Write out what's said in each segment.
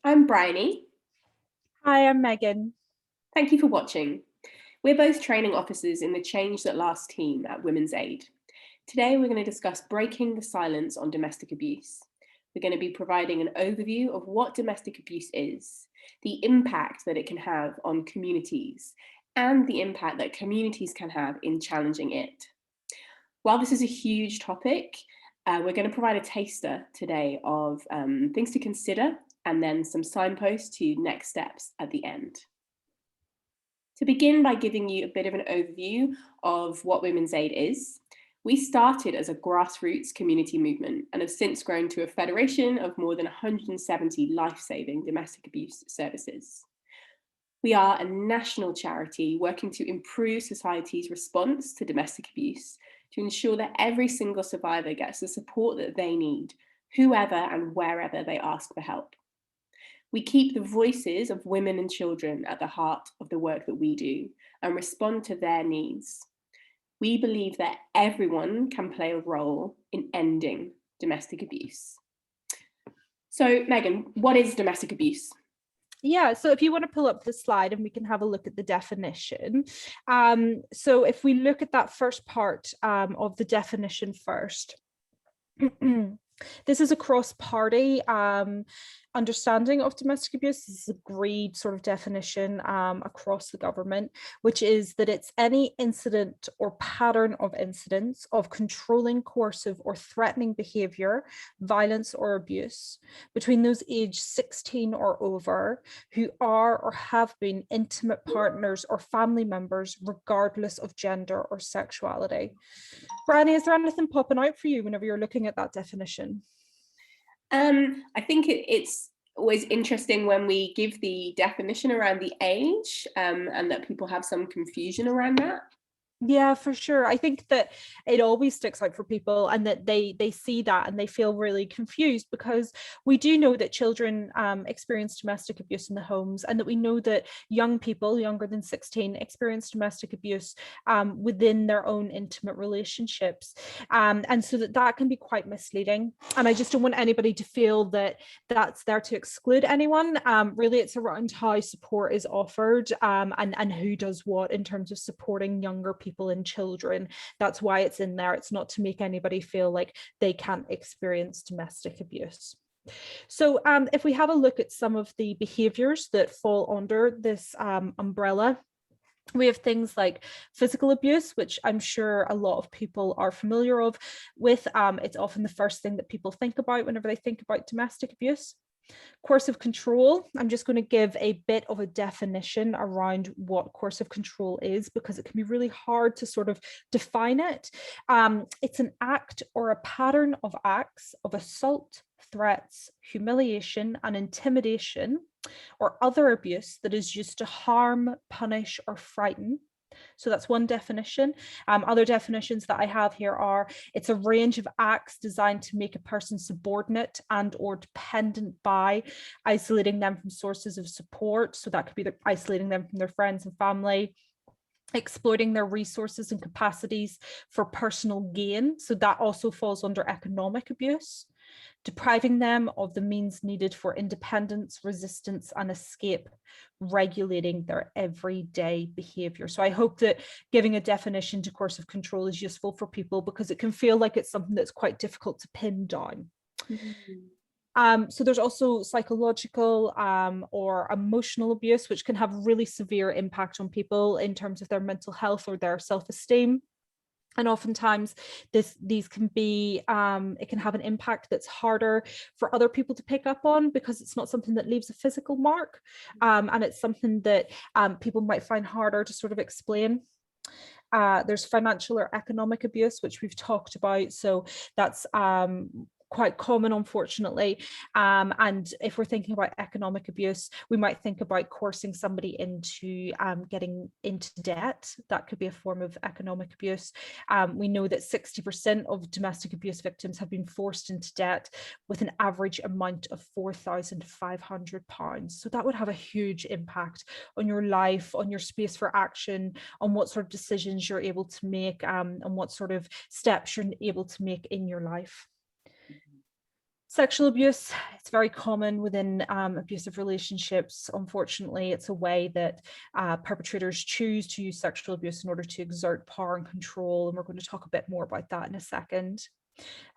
I'm Bryony. Hi, I'm Megan. Thank you for watching. We're both training officers in the Change That Lasts team at Women's Aid. Today we're going to discuss breaking the silence on domestic abuse. We're going to be providing an overview of what domestic abuse is, the impact that it can have on communities, and the impact that communities can have in challenging it. While this is a huge topic, we're going to provide a taster today of things to consider and then some signposts to next steps at the end. To begin by giving you a bit of an overview of what Women's Aid is, we started as a grassroots community movement and have since grown to a federation of more than 170 life-saving domestic abuse services. We are a national charity working to improve society's response to domestic abuse to ensure that every single survivor gets the support that they need, whoever and wherever they ask for help. We keep the voices of women and children at the heart of the work that we do and respond to their needs. We believe that everyone can play a role in ending domestic abuse. So, Megan, what is domestic abuse? Yeah, so if you want to pull up the slide and we can have a look at the definition. So if we look at that first part of the definition first, this is a cross-party understanding of domestic abuse. This is agreed sort of definition across the government, which is that it's any incident or pattern of incidents of controlling, coercive or threatening behaviour, violence or abuse between those aged 16 or over who are or have been intimate partners or family members regardless of gender or sexuality. Bryony, is there anything popping out for you whenever you're looking at that definition? I think it's always interesting when we give the definition around the age and that people have some confusion around that. Yeah, for sure. I think that it always sticks out for people and that they see that and they feel really confused, because we do know that children experience domestic abuse in the homes, and that we know that young people younger than 16 experience domestic abuse within their own intimate relationships. And so that can be quite misleading. And I just don't want anybody to feel that that's there to exclude anyone. Really, it's around how support is offered and who does what in terms of supporting younger people and children. That's why it's in there. It's not to make anybody feel like they can't experience domestic abuse. So if we have a look at some of the behaviours that fall under this umbrella, we have things like physical abuse, which I'm sure a lot of people are familiar with. It's often the first thing that people think about whenever they think about domestic abuse. Coercive control, I'm just going to give a bit of a definition around what coercive control is, because it can be really hard to sort of define it. It's an act or a pattern of acts of assault, threats, humiliation, and intimidation, or other abuse that is used to harm, punish, or frighten. So that's one definition. Other definitions that I have here are: it's a range of acts designed to make a person subordinate and or dependent by, isolating them from sources of support. So that could be isolating them from their friends and family, exploiting their resources and capacities for personal gain. So that also falls under economic abuse. Depriving them of the means needed for independence, resistance, and escape, regulating their everyday behaviour. So I hope that giving a definition to coercive control is useful for people, because it can feel like it's something that's quite difficult to pin down. So there's also psychological or emotional abuse, which can have really severe impact on people in terms of their mental health or their self-esteem. And oftentimes these can be, it can have an impact that's harder for other people to pick up on, because it's not something that leaves a physical mark. And it's something that people might find harder to sort of explain. There's financial or economic abuse, which we've talked about. So that's quite common, unfortunately. And if we're thinking about economic abuse, we might think about coercing somebody into getting into debt. That could be a form of economic abuse. We know that 60% of domestic abuse victims have been forced into debt, with an average amount of £4,500. So that would have a huge impact on your life, on your space for action, on what sort of decisions you're able to make, and what sort of steps you're able to make in your life. Sexual abuse, it's very common within abusive relationships. Unfortunately, it's a way that perpetrators choose to use sexual abuse in order to exert power and control. And we're going to talk a bit more about that in a second.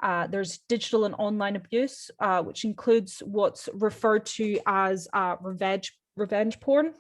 There's digital and online abuse, which includes what's referred to as revenge porn.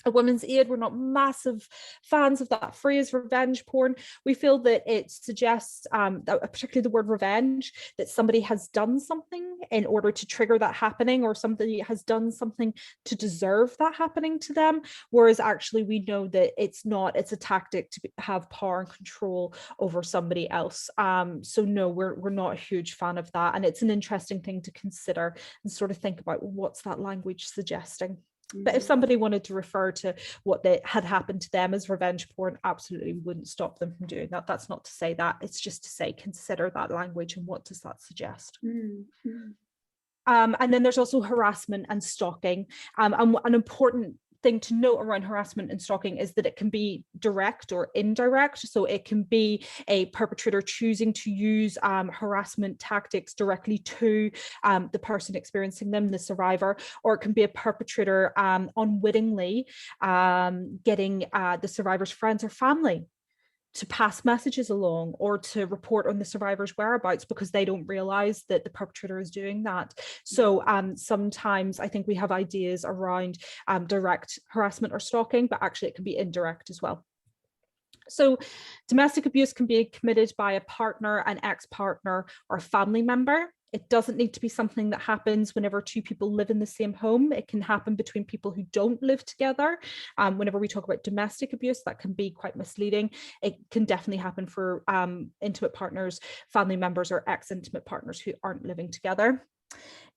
At Women's Aid, we're not massive fans of that phrase, revenge porn. We feel that it suggests, particularly the word revenge, that somebody has done something in order to trigger that happening, or somebody has done something to deserve that happening to them. Whereas actually we know that it's not, it's a tactic to have power and control over somebody else. So no, we're not a huge fan of that. And it's an interesting thing to consider and sort of think about, what's that language suggesting? But if somebody wanted to refer to what they had happened to them as revenge porn, absolutely wouldn't stop them from doing that. That's not to say that. It's just to say, consider that language and what does that suggest? Mm-hmm. And then there's also harassment and stalking. And an important thing to note around harassment and stalking is that it can be direct or indirect. So it can be a perpetrator choosing to use harassment tactics directly to the person experiencing them, the survivor, or it can be a perpetrator unwittingly getting the survivor's friends or family to pass messages along or to report on the survivor's whereabouts because they don't realize that the perpetrator is doing that. So sometimes I think we have ideas around direct harassment or stalking, but actually it can be indirect as well. So domestic abuse can be committed by a partner, an ex-partner, or a family member. It doesn't need to be something that happens whenever two people live in the same home. It can happen between people who don't live together. Whenever we talk about domestic abuse, that can be quite misleading. It can definitely happen for intimate partners, family members, or ex-intimate partners who aren't living together.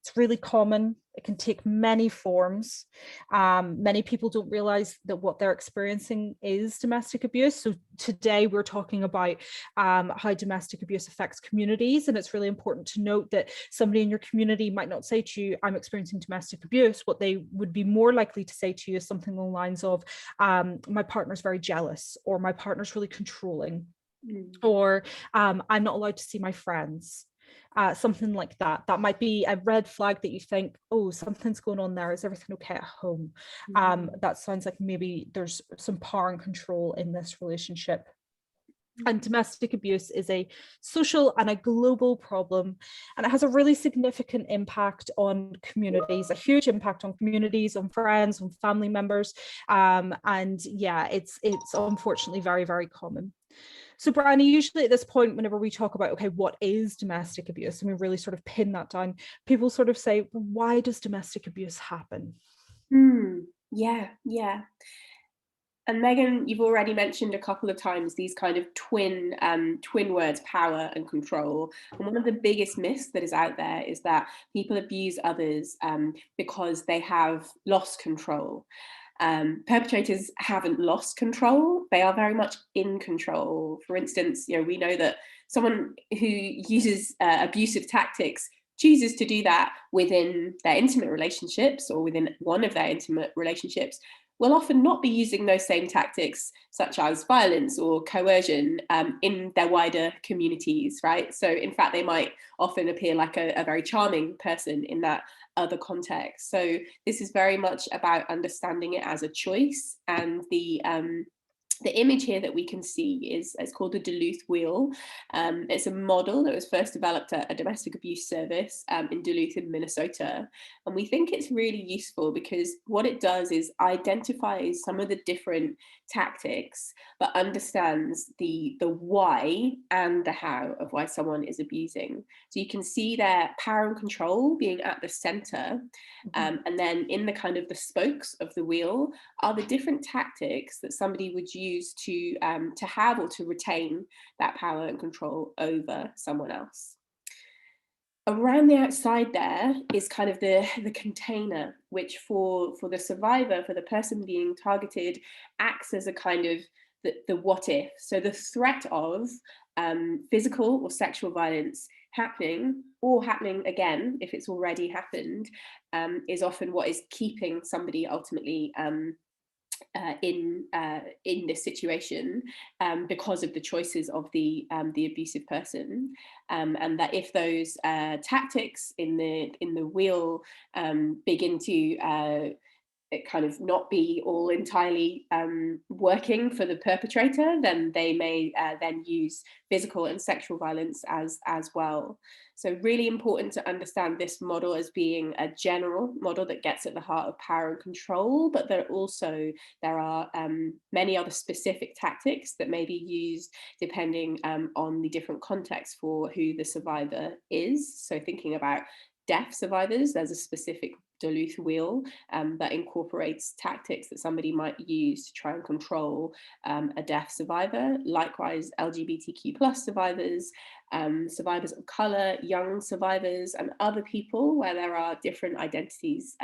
It's really common. It can take many forms. Many people don't realize that what they're experiencing is domestic abuse. So today we're talking about how domestic abuse affects communities. And it's really important to note that somebody in your community might not say to you, I'm experiencing domestic abuse. What they would be more likely to say to you is something along the lines of, my partner's very jealous, or my partner's really controlling, or I'm not allowed to see my friends. Something like that. That might be a red flag that you think, oh, something's going on there. Is everything okay at home? That sounds like maybe there's some power and control in this relationship. And domestic abuse is a social and a global problem, and it has a really significant impact on communities, a huge impact on communities, on friends, on family members. And yeah, it's unfortunately very, very common. So Bryony, usually at this point, whenever we talk about, okay, what is domestic abuse, and we really sort of pin that down, people sort of say, well, why does domestic abuse happen? Yeah. And Megan, you've already mentioned a couple of times these kind of twin words, power and control. And one of the biggest myths that is out there is that people abuse others because they have lost control. Perpetrators haven't lost control. They are very much in control. For instance, we know that someone who uses abusive tactics chooses to do that within their intimate relationships, or within one of their intimate relationships, will often not be using those same tactics, such as violence or coercion, in their wider communities, right? So in fact, they might often appear like a very charming person in that other context. So this is very much about understanding it as a choice. And the image here that we can see is called the Duluth Wheel. It's a model that was first developed at a domestic abuse service in Duluth in Minnesota. And we think it's really useful because what it does is identifies some of the different tactics, but understands the why and the how of why someone is abusing. So you can see their power and control being at the center. And then in the kind of the spokes of the wheel are the different tactics that somebody would use to have or to retain that power and control over someone else. Around the outside there is kind of the container, which for the survivor, for the person being targeted, acts as a kind of the what if. So the threat of physical or sexual violence happening, or happening again if it's already happened, is often what is keeping somebody ultimately in this situation because of the choices of the abusive person, and that if those tactics in the wheel begin to it kind of not be all entirely working for the perpetrator, then they may then use physical and sexual violence as well. So really important to understand this model as being a general model that gets at the heart of power and control, but there are many other specific tactics that may be used depending on the different contexts for who the survivor is. So thinking about deaf survivors, there's a specific Duluth wheel that incorporates tactics that somebody might use to try and control a deaf survivor. Likewise, LGBTQ plus survivors, survivors of colour, young survivors, and other people where there are different identities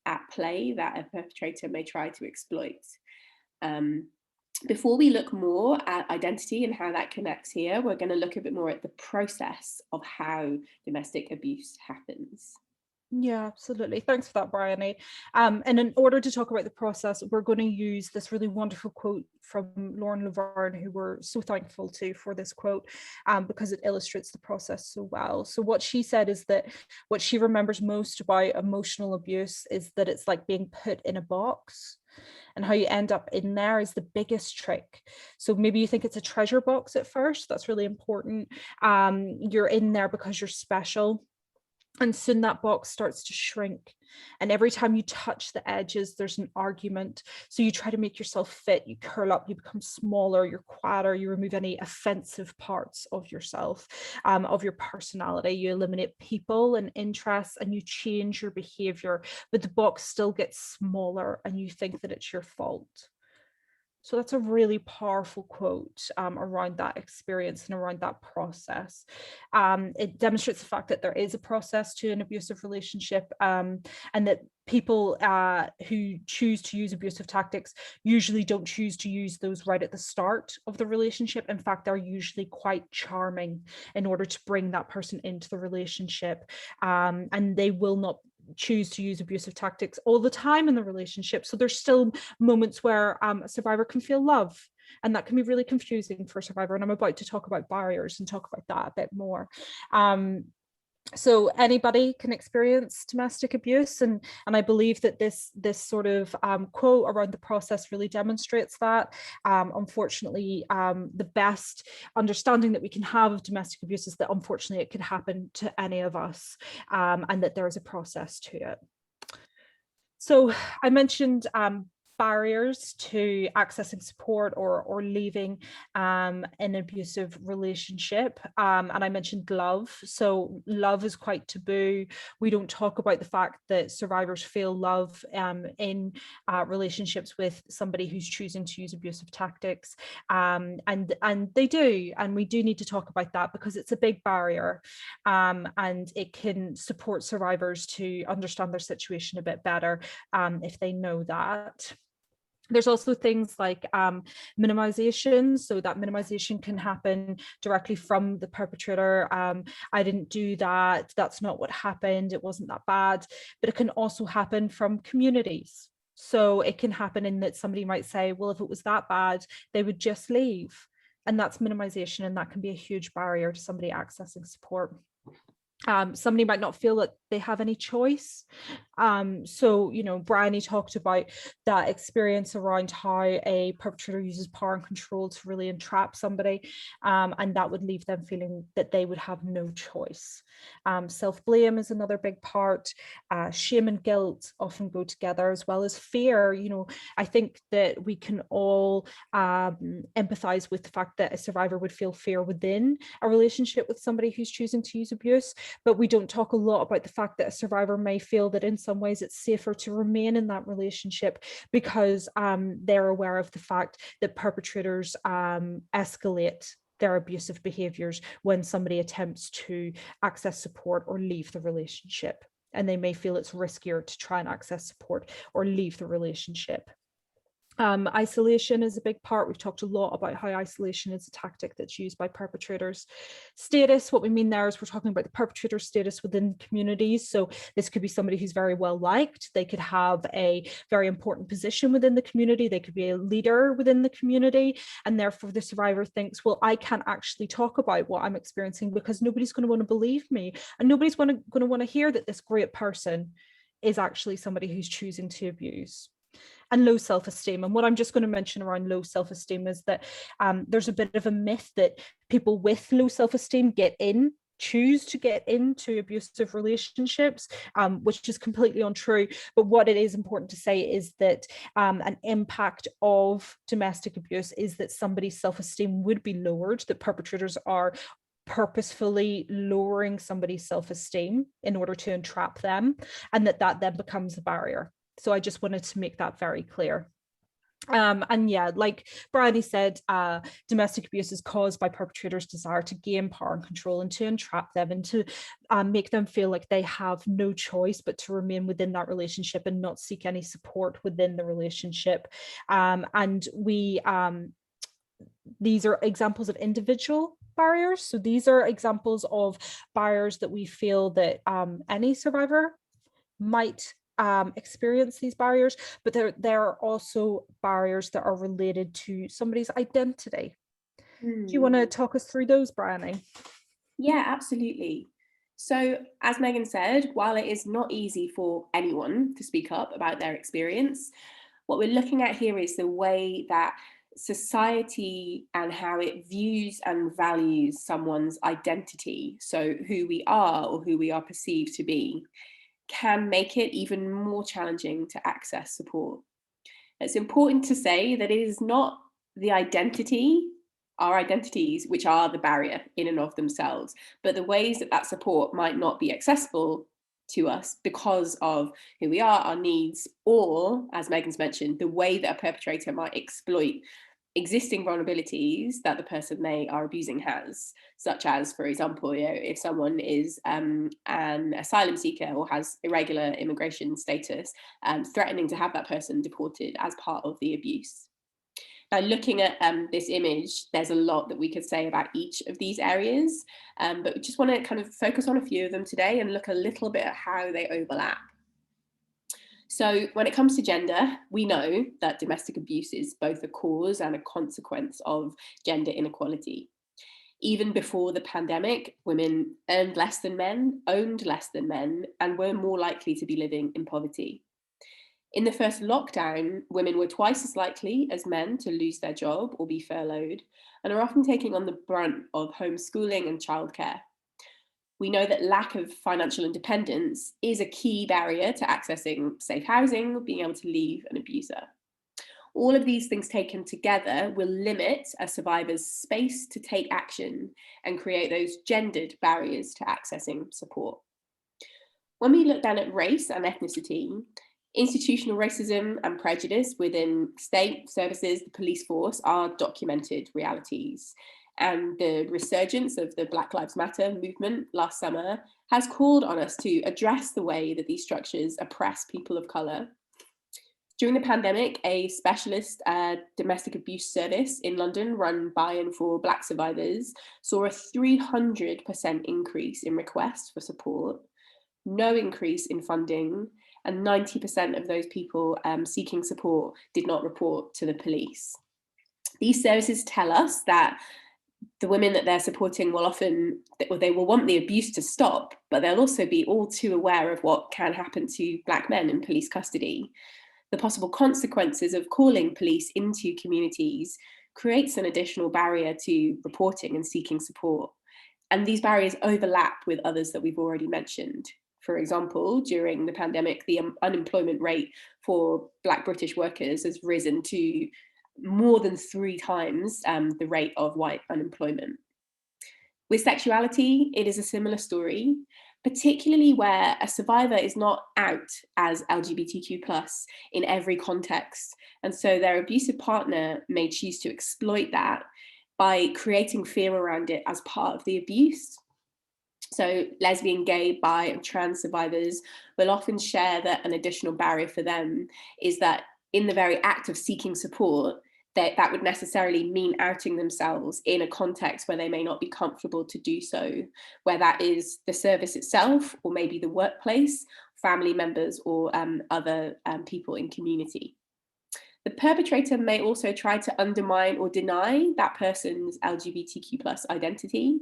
at play that a perpetrator may try to exploit. Before we look more at identity and how that connects here, we're going to look a bit more at the process of how domestic abuse happens. Yeah, absolutely. Thanks for that, Bryony. And in order to talk about the process, we're going to use this really wonderful quote from Lauren Laverne, who we're so thankful to for this quote, because it illustrates the process so well. So what she said is that what she remembers most about emotional abuse is that it's like being put in a box, and how you end up in there is the biggest trick. So maybe you think it's a treasure box at first. That's really important. You're in there because you're special. And soon that box starts to shrink. And every time you touch the edges, there's an argument. So you try to make yourself fit, you curl up, you become smaller, you're quieter, you remove any offensive parts of yourself, of your personality. You eliminate people and interests and you change your behavior, but the box still gets smaller and you think that it's your fault. So that's a really powerful quote around that experience and around that process. It demonstrates the fact that there is a process to an abusive relationship, and that people who choose to use abusive tactics usually don't choose to use those right at the start of the relationship. In fact, they're usually quite charming in order to bring that person into the relationship, and they will not choose to use abusive tactics all the time in the relationship. So there's still moments where a survivor can feel love, and that can be really confusing for a survivor. And I'm about to talk about barriers and talk about that a bit more. So anybody can experience domestic abuse, and I believe that this sort of quote around the process really demonstrates that. Unfortunately, the best understanding that we can have of domestic abuse is that unfortunately it could happen to any of us, and that there is a process to it. So I mentioned barriers to accessing support or leaving an abusive relationship, and I mentioned love. So love is quite taboo. We don't talk about the fact that survivors feel love in relationships with somebody who's choosing to use abusive tactics, and they do, and we do need to talk about that because it's a big barrier, and it can support survivors to understand their situation a bit better if they know that. There's also things like minimization. So that minimization can happen directly from the perpetrator. I didn't do that. That's not what happened. It wasn't that bad. But it can also happen from communities. So it can happen in that somebody might say, well, if it was that bad, they would just leave. And that's minimization. And that can be a huge barrier to somebody accessing support. Somebody might not feel that they have any choice. So, you know, Bryony talked about that experience around how a perpetrator uses power and control to really entrap somebody, and that would leave them feeling that they would have no choice. Self-blame is another big part. Shame and guilt often go together, as well as fear. You know, I think that we can all empathize with the fact that a survivor would feel fear within a relationship with somebody who's choosing to use abuse, but we don't talk a lot about the fact that a survivor may feel that in some ways it's safer to remain in that relationship because they're aware of the fact that perpetrators escalate their abusive behaviors when somebody attempts to access support or leave the relationship, and they may feel it's riskier to try and access support or leave the relationship. Isolation is a big part. We've talked a lot about how isolation is a tactic that's used by perpetrators. Status, what we mean there is we're talking about the perpetrator status within communities. So this could be somebody who's very well liked. They could have a very important position within the community. They could be a leader within the community. And therefore the survivor thinks, well, I can't actually talk about what I'm experiencing because nobody's going to want to believe me. And nobody's going to want to hear that this great person is actually somebody who's choosing to abuse. And low self-esteem. And what I'm just going to mention around low self-esteem is that there's a bit of a myth that people with low self-esteem choose to get into abusive relationships, which is completely untrue. But what it is important to say is that an impact of domestic abuse is that somebody's self-esteem would be lowered, that perpetrators are purposefully lowering somebody's self-esteem in order to entrap them, and that then becomes a barrier. So I just wanted to make that very clear. And yeah, like Bryony said, domestic abuse is caused by perpetrators' desire to gain power and control and to entrap them and to make them feel like they have no choice but to remain within that relationship and not seek any support within the relationship. And these are examples of individual barriers. So these are examples of barriers that we feel that any survivor might experience these barriers, but there are also barriers that are related to somebody's identity. Do you want to talk us through those, Bryony? Yeah, absolutely. So, as Megan said, while it is not easy for anyone to speak up about their experience, what we're looking at here is the way that society and how it views and values someone's identity, so who we are or who we are perceived to be, can make it even more challenging to access support. It's important to say that it is not the identity, our identities, which are the barrier in and of themselves, but the ways that that support might not be accessible to us because of who we are, our needs, or, as Megan's mentioned, the way that a perpetrator might exploit existing vulnerabilities that the person they are abusing has, such as, for example, if someone is an asylum seeker or has irregular immigration status, threatening to have that person deported as part of the abuse. Now, looking at this image, there's a lot that we could say about each of these areas, but we just want to kind of focus on a few of them today and look a little bit at how they overlap. So when it comes to gender, we know that domestic abuse is both a cause and a consequence of gender inequality. Even before the pandemic, women earned less than men, owned less than men, and were more likely to be living in poverty. In the first lockdown, women were twice as likely as men to lose their job or be furloughed, and are often taking on the brunt of homeschooling and childcare. We know that lack of financial independence is a key barrier to accessing safe housing, being able to leave an abuser. All of these things taken together will limit a survivor's space to take action and create those gendered barriers to accessing support. When we look down at race and ethnicity, institutional racism and prejudice within state services, the police force, are documented realities. And the resurgence of the Black Lives Matter movement last summer has called on us to address the way that these structures oppress people of colour. During the pandemic, a specialist domestic abuse service in London, run by and for Black survivors, saw a 300% increase in requests for support, no increase in funding, and 90% of those people seeking support did not report to the police. These services tell us that the women that they're supporting will often, they will want the abuse to stop, but they'll also be all too aware of what can happen to Black men in police custody. The possible consequences of calling police into communities creates an additional barrier to reporting and seeking support. And these barriers overlap with others that we've already mentioned. For example, during the pandemic, the unemployment rate for Black British workers has risen to more than 3 times the rate of white unemployment. With sexuality, it is a similar story, particularly where a survivor is not out as LGBTQ+ in every context. And so their abusive partner may choose to exploit that by creating fear around it as part of the abuse. So lesbian, gay, bi, and trans survivors will often share that an additional barrier for them is that in the very act of seeking support, that would necessarily mean outing themselves in a context where they may not be comfortable to do so, where that is the service itself, or maybe the workplace, family members, or other people in community. The perpetrator may also try to undermine or deny that person's LGBTQ plus identity,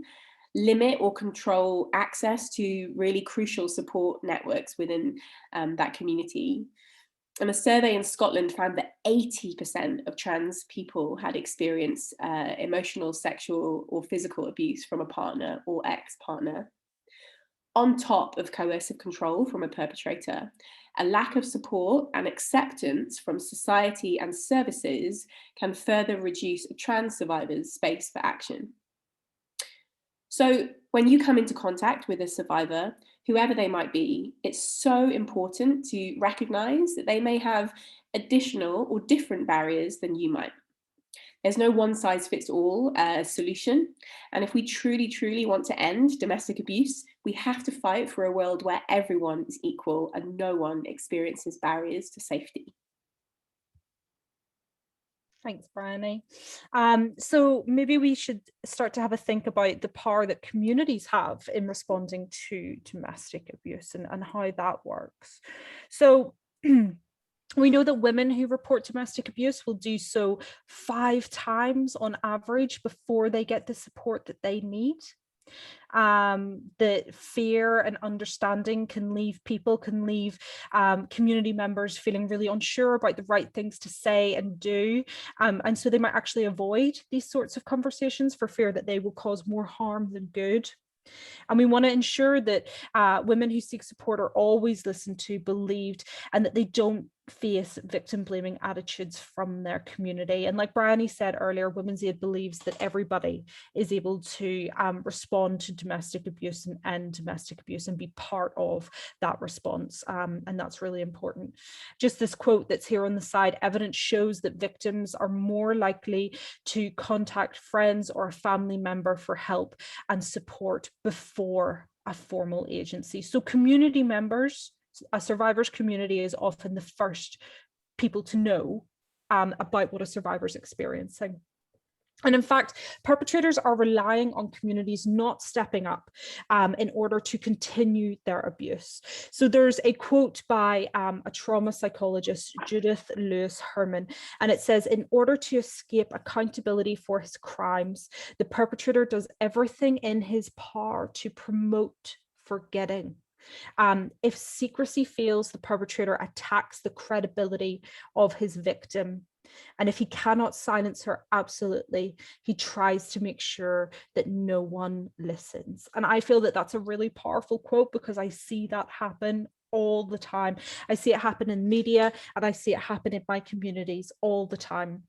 limit or control access to really crucial support networks within that community. And a survey in Scotland found that 80% of trans people had experienced emotional, sexual, or physical abuse from a partner or ex-partner. On top of coercive control from a perpetrator, a lack of support and acceptance from society and services can further reduce a trans survivor's space for action. So when you come into contact with a survivor, whoever they might be, it's so important to recognize that they may have additional or different barriers than you might. There's no one size fits all solution. And if we truly, truly want to end domestic abuse, we have to fight for a world where everyone is equal and no one experiences barriers to safety. Thanks, Bryony. So maybe we should start to have a think about the power that communities have in responding to domestic abuse and how that works. So we know that women who report domestic abuse will do so 5 times on average before they get the support that they need. That fear and understanding can leave community members feeling really unsure about the right things to say and do. And so they might actually avoid these sorts of conversations for fear that they will cause more harm than good. And we want to ensure that women who seek support are always listened to, believed, and that they don't face victim blaming attitudes from their community. And like Bryony said earlier, Women's Aid believes that everybody is able to respond to domestic abuse and end domestic abuse and be part of that response. And that's really important. Just this quote that's here on the side: evidence shows that victims are more likely to contact friends or a family member for help and support before a formal agency. So community members, a survivor's community, is often the first people to know about what a survivor's experiencing. And in fact, perpetrators are relying on communities not stepping up in order to continue their abuse. So there's a quote by a trauma psychologist, Judith Lewis Herman, and it says, "In order to escape accountability for his crimes, the perpetrator does everything in his power to promote forgetting. If secrecy fails, the perpetrator attacks the credibility of his victim. And if he cannot silence her absolutely, he tries to make sure that no one listens." And I feel that that's a really powerful quote because I see that happen all the time. I see it happen in media and I see it happen in my communities all the time.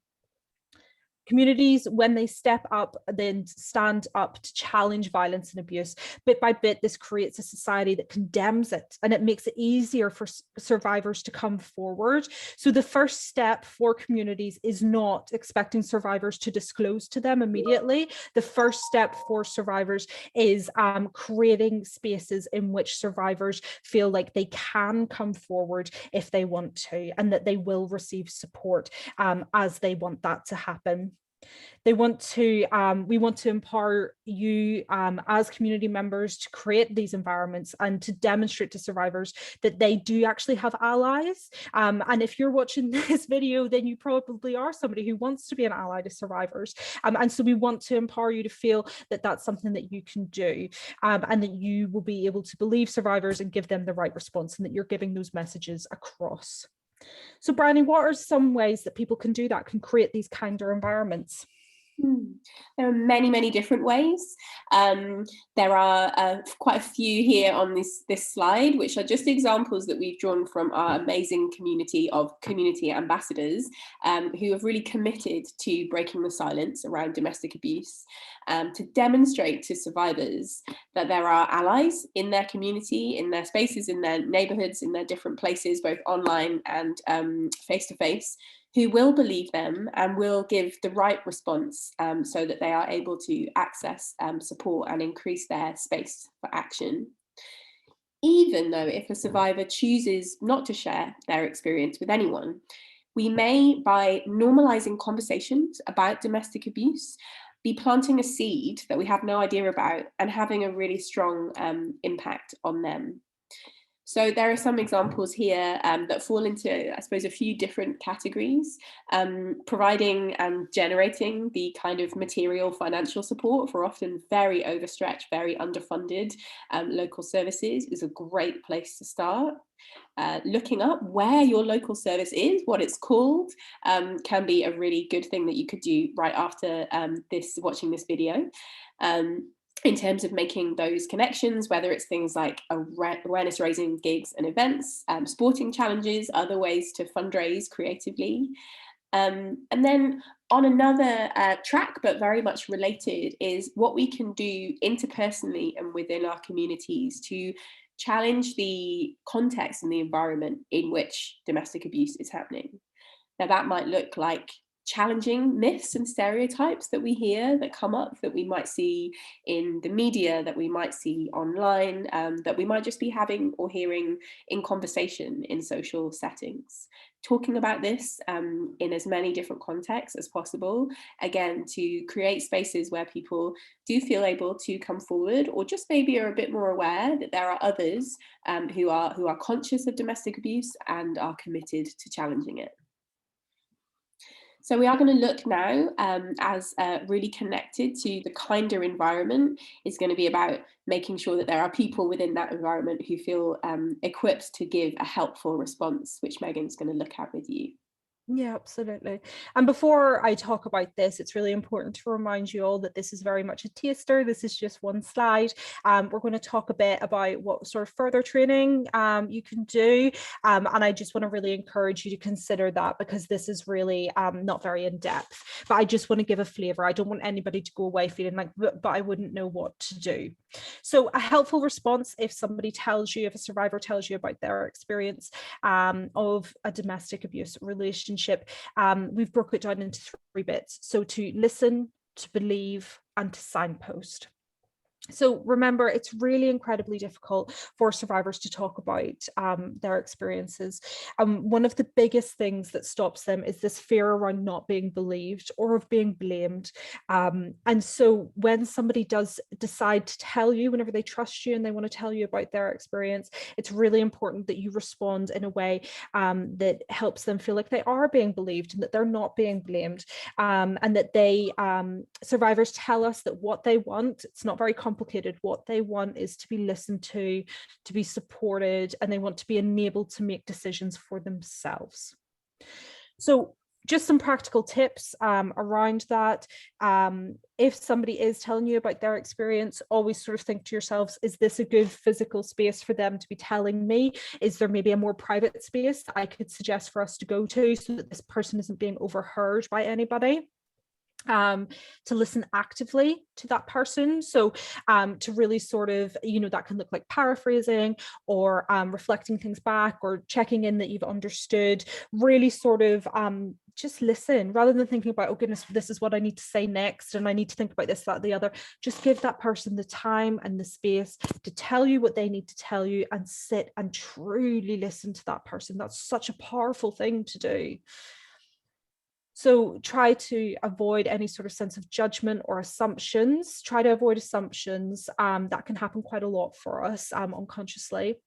Communities, when they step up, then stand up to challenge violence and abuse, bit by bit, this creates a society that condemns it, and it makes it easier for survivors to come forward. So the first step for communities is not expecting survivors to disclose to them immediately. The first step for survivors is creating spaces in which survivors feel like they can come forward if they want to, and that they will receive support as they want that to happen. We want to empower you as community members to create these environments and to demonstrate to survivors that they do actually have allies. And if you're watching this video, then you probably are somebody who wants to be an ally to survivors. And so we want to empower you to feel that that's something that you can do, and that you will be able to believe survivors and give them the right response, and that you're giving those messages across. So Bryony, what are some ways that people can do that, can create these kinder environments? There are many, many different ways. There are quite a few here on this slide, which are just examples that we've drawn from our amazing community of community ambassadors who have really committed to breaking the silence around domestic abuse, to demonstrate to survivors that there are allies in their community, in their spaces, in their neighbourhoods, in their different places, both online and face-to-face, who will believe them and will give the right response so that they are able to access support and increase their space for action. Even though if a survivor chooses not to share their experience with anyone, We may, by normalising conversations about domestic abuse, be planting a seed that we have no idea about and having a really strong impact on them. So there are some examples here that fall into, I suppose, a few different categories, providing and generating the kind of material financial support for often very overstretched, very underfunded local services is a great place to start. Looking up where your local service is, what it's called, can be a really good thing that you could do right after watching this video. In terms of making those connections, whether it's things like awareness raising gigs and events, sporting challenges, other ways to fundraise creatively. And then on another track, but very much related, is what we can do interpersonally and within our communities to challenge the context and the environment in which domestic abuse is happening. Now, that might look like challenging myths and stereotypes that we hear that come up, that we might see in the media, that we might see online, that we might just be having or hearing in conversation in social settings. Talking about this in as many different contexts as possible, again, to create spaces where people do feel able to come forward, or just maybe are a bit more aware that there are others who are conscious of domestic abuse and are committed to challenging it. So we are going to look now as really connected to the kinder environment is going to be about making sure that there are people within that environment who feel equipped to give a helpful response, which Megan's going to look at with you. Yeah, absolutely. And before I talk about this, it's really important to remind you all that this is very much a taster. This is just one slide. We're going to talk a bit about what sort of further training you can do. And I just want to really encourage you to consider that, because this is really not very in depth. But I just want to give a flavour. I don't want anybody to go away feeling like, but I wouldn't know what to do. So a helpful response, if somebody tells you, if a survivor tells you about their experience of a domestic abuse relationship, we've broken it down into 3 bits. So to listen, to believe, and to signpost. So remember, it's really incredibly difficult for survivors to talk about their experiences. One of the biggest things that stops them is this fear around not being believed or of being blamed. And so when somebody does decide to tell you, whenever they trust you and they want to tell you about their experience, it's really important that you respond in a way that helps them feel like they are being believed and that they're not being blamed. And that they, survivors tell us that what they want, it's not very complicated. What they want is to be listened to be supported, and they want to be enabled to make decisions for themselves. So just some practical tips around that. If somebody is telling you about their experience, always sort of think to yourselves, is this a good physical space for them to be telling me? Is there maybe a more private space that I could suggest for us to go to so that this person isn't being overheard by anybody? To listen actively to that person. So to really sort of, that can look like paraphrasing or reflecting things back or checking in that you've understood, really sort of just listen rather than thinking about, oh goodness, this is what I need to say next and I need to think about this, that, the other. Just give that person the time and the space to tell you what they need to tell you, and sit and truly listen to that person. That's such a powerful thing to do. So try to avoid any sort of sense of judgment or assumptions. Try to avoid assumptions. That can happen quite a lot for us unconsciously.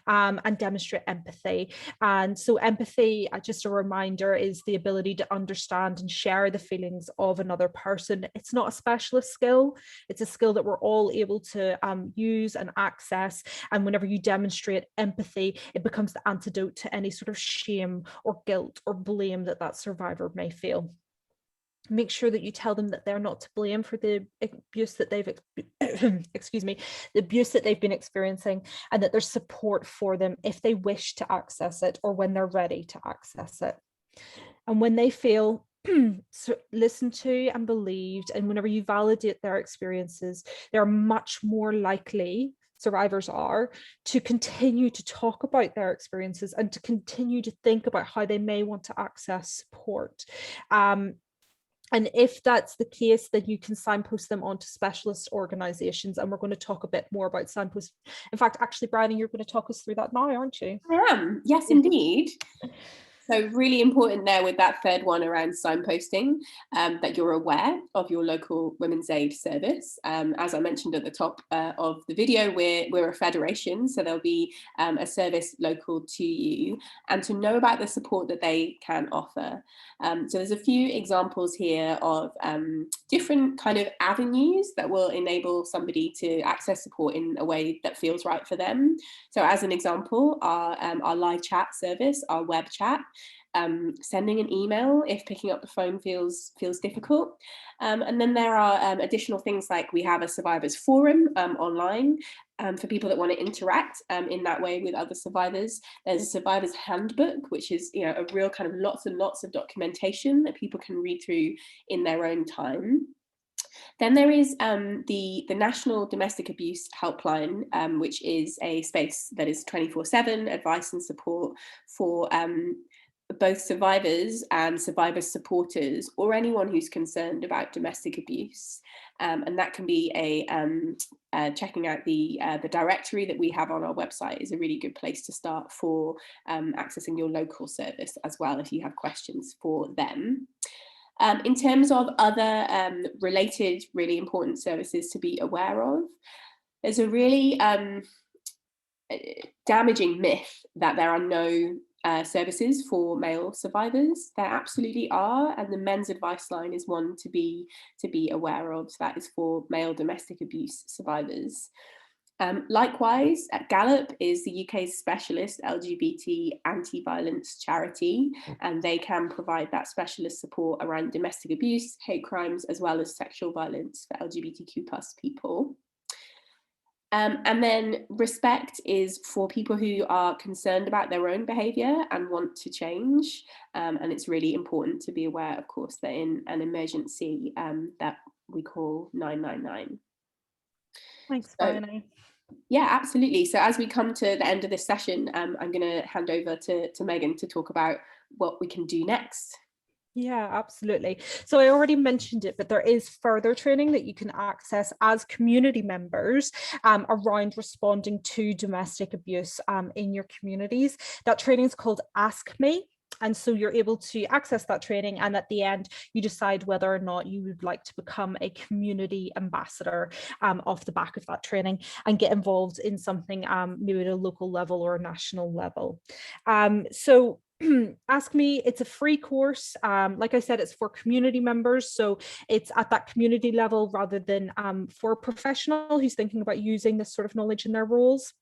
And demonstrate empathy. And so empathy, just a reminder, is the ability to understand and share the feelings of another person. It's not a specialist skill. It's a skill that we're all able to use and access. And whenever you demonstrate empathy, it becomes the antidote to any sort of shame or guilt or blame that that survivor may feel. Make sure that you tell them that they're not to blame for the abuse that they've excuse me, the abuse that they've been experiencing, and that there's support for them if they wish to access it or when they're ready to access it. And when they feel listened to and believed, and whenever you validate their experiences, they're much more likely, survivors are, to continue to talk about their experiences and to continue to think about how they may want to access support. And if that's the case, then you can signpost them onto specialist organisations. And we're going to talk a bit more about signposts. In fact, actually, Bryony, you're going to talk us through that now, aren't you? I am. Yes, indeed. So really important there with that third one around signposting, that you're aware of your local Women's Aid service. As I mentioned at the top of the video, we're a federation, so there'll be a service local to you, and to know about the support that they can offer. So there's a few examples here of different kind of avenues that will enable somebody to access support in a way that feels right for them. So as an example, our live chat service, our web chat, sending an email if picking up the phone feels difficult. And then there are additional things like we have a survivors forum online for people that want to interact in that way with other survivors. There's a survivors handbook, which is a real kind of lots and lots of documentation that people can read through in their own time. Then there is the National Domestic Abuse Helpline, which is a space that is 24/7 advice and support for both survivors and survivor supporters, or anyone who's concerned about domestic abuse. And that can be checking out the directory that we have on our website is a really good place to start for accessing your local service as well, if you have questions for them. In terms of other related, really important services to be aware of, there's a really damaging myth that there are no services for male survivors. There absolutely are, and the men's advice line is one to be aware of. So that is for male domestic abuse survivors. Likewise, Gallup is the UK's specialist LGBT anti-violence charity, and they can provide that specialist support around domestic abuse, hate crimes, as well as sexual violence for LGBTQ+ people. And then Respect is for people who are concerned about their own behaviour and want to change. And it's really important to be aware, of course, that in an emergency that we call 999. Thanks, So, Bryony. yeah, absolutely. So as we come to the end of this session, I'm going to hand over to Megan to talk about what we can do next. Yeah, absolutely. So I already mentioned it, but there is further training that you can access as community members around responding to domestic abuse in your communities. That training is called Ask Me. And so you're able to access that training, and at the end you decide whether or not you would like to become a community ambassador off the back of that training and get involved in something maybe at a local level or a national level. So Ask Me, it's a free course. Like I said, it's for community members, so it's at that community level rather than for a professional who's thinking about using this sort of knowledge in their roles.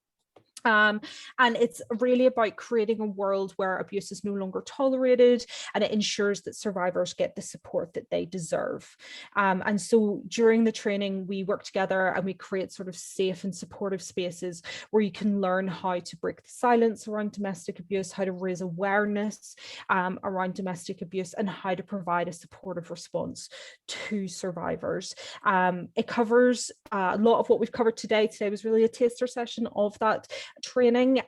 And it's really about creating a world where abuse is no longer tolerated, and it ensures that survivors get the support that they deserve. And so during the training, we work together and we create sort of safe and supportive spaces where you can learn how to break the silence around domestic abuse, how to raise awareness around domestic abuse, and how to provide a supportive response to survivors. It covers a lot of what we've covered today. Today was really a taster session of that training,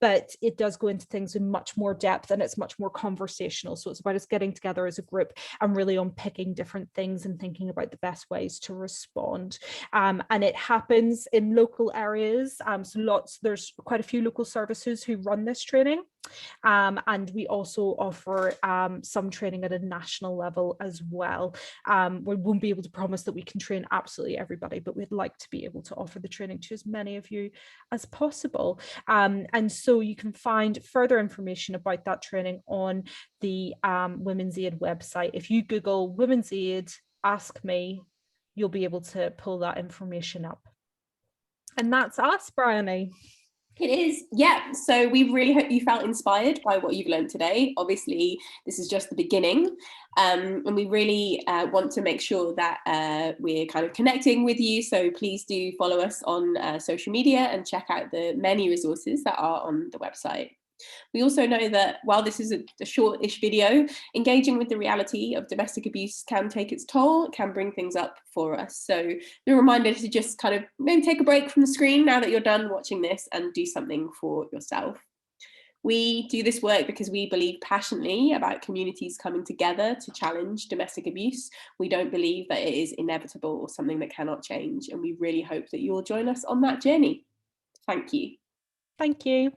but it does go into things in much more depth, and it's much more conversational. So it's about us getting together as a group and really unpicking different things and thinking about the best ways to respond. And it happens in local areas. So there's quite a few local services who run this training. And we also offer some training at a national level as well. We won't be able to promise that we can train absolutely everybody, but we'd like to be able to offer the training to as many of you as possible. And so you can find further information about that training on the Women's Aid website. If you Google Women's Aid, Ask Me, you'll be able to pull that information up. And that's us, Bryony. It is, yeah. So we really hope you felt inspired by what you've learned today. Obviously, this is just the beginning. And we really want to make sure that we're kind of connecting with you. So please do follow us on social media and check out the many resources that are on the website. We also know that while this is a short-ish video, engaging with the reality of domestic abuse can take its toll, can bring things up for us. So be reminded to just kind of maybe take a break from the screen now that you're done watching this and do something for yourself. We do this work because we believe passionately about communities coming together to challenge domestic abuse. We don't believe that it is inevitable or something that cannot change, and we really hope that you'll join us on that journey. Thank you. Thank you.